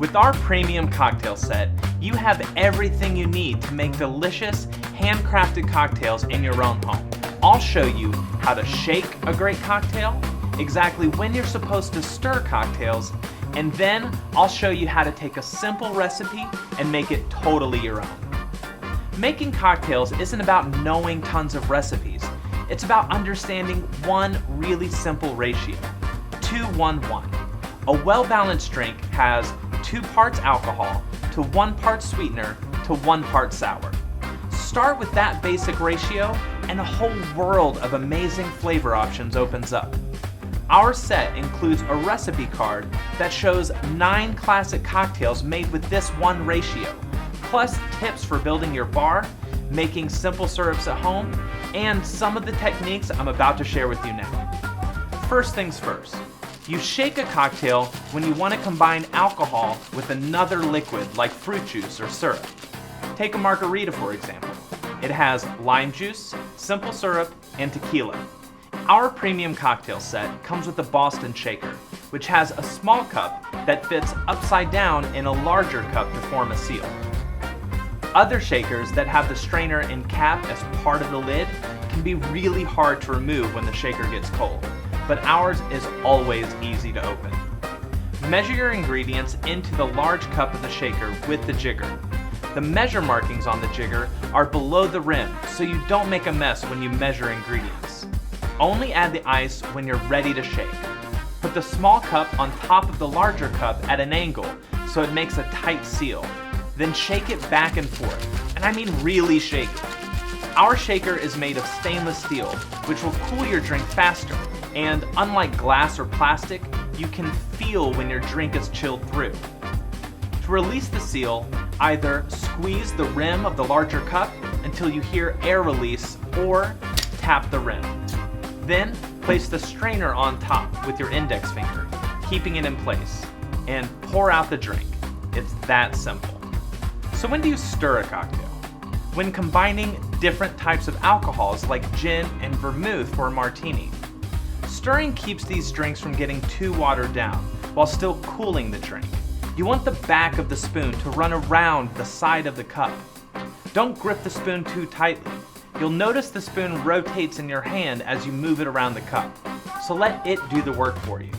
With our premium cocktail set, you have everything you need to make delicious, handcrafted cocktails in your own home. I'll show you how to shake a great cocktail, exactly when you're supposed to stir cocktails, and then I'll show you how to take a simple recipe and make it totally your own. Making cocktails isn't about knowing tons of recipes. It's about understanding one really simple ratio, 2-1-1. A well-balanced drink has 2 parts alcohol to 1 part sweetener to 1 part sour. Start with that basic ratio and a whole world of amazing flavor options opens up. Our set includes a recipe card that shows 9 classic cocktails made with this one ratio, plus tips for building your bar, making simple syrups at home, and some of the techniques I'm about to share with you now. First things first, you shake a cocktail when you want to combine alcohol with another liquid like fruit juice or syrup. Take a margarita for example. It has lime juice, simple syrup, and tequila. Our premium cocktail set comes with a Boston shaker, which has a small cup that fits upside down in a larger cup to form a seal. Other shakers that have the strainer and cap as part of the lid can be really hard to remove when the shaker gets cold, but ours is always easy to open. Measure your ingredients into the large cup of the shaker with the jigger. The measure markings on the jigger are below the rim, so you don't make a mess when you measure ingredients. Only add the ice when you're ready to shake. Put the small cup on top of the larger cup at an angle so it makes a tight seal. Then shake it back and forth, and I mean really shake it. Our shaker is made of stainless steel, which will cool your drink faster, and unlike glass or plastic, you can feel when your drink is chilled through. To release the seal, either squeeze the rim of the larger cup until you hear air release or tap the rim. Then place the strainer on top with your index finger, keeping it in place, and pour out the drink. It's that simple. So when do you stir a cocktail? When combining different types of alcohols like gin and vermouth for a martini. Stirring keeps these drinks from getting too watered down while still cooling the drink. You want the back of the spoon to run around the side of the cup. Don't grip the spoon too tightly. You'll notice the spoon rotates in your hand as you move it around the cup, so let it do the work for you.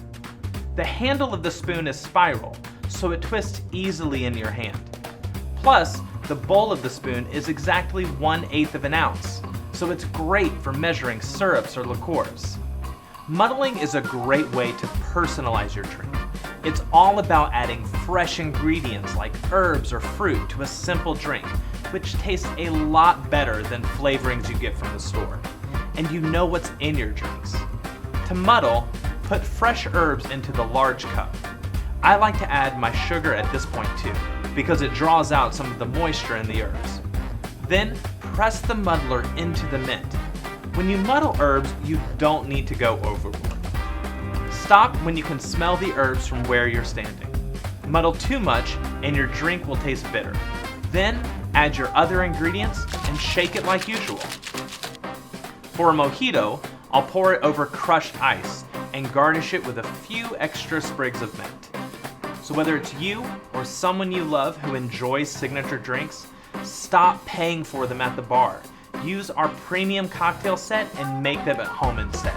The handle of the spoon is spiral, so it twists easily in your hand. Plus, the bowl of the spoon is exactly 1/8 of an ounce, so it's great for measuring syrups or liqueurs. Muddling is a great way to personalize your drink. It's all about adding fresh ingredients like herbs or fruit to a simple drink, which tastes a lot better than flavorings you get from the store. And you know what's in your drinks. To muddle, put fresh herbs into the large cup. I like to add my sugar at this point too, because it draws out some of the moisture in the herbs. Then press the muddler into the mint. When you muddle herbs, you don't need to go overboard. Stop when you can smell the herbs from where you're standing. Muddle too much and your drink will taste bitter. Then add your other ingredients and shake it like usual. For a mojito, I'll pour it over crushed ice and garnish it with a few extra sprigs of mint. So whether it's you or someone you love who enjoys signature drinks, stop paying for them at the bar. Use our premium cocktail set and make them at home instead.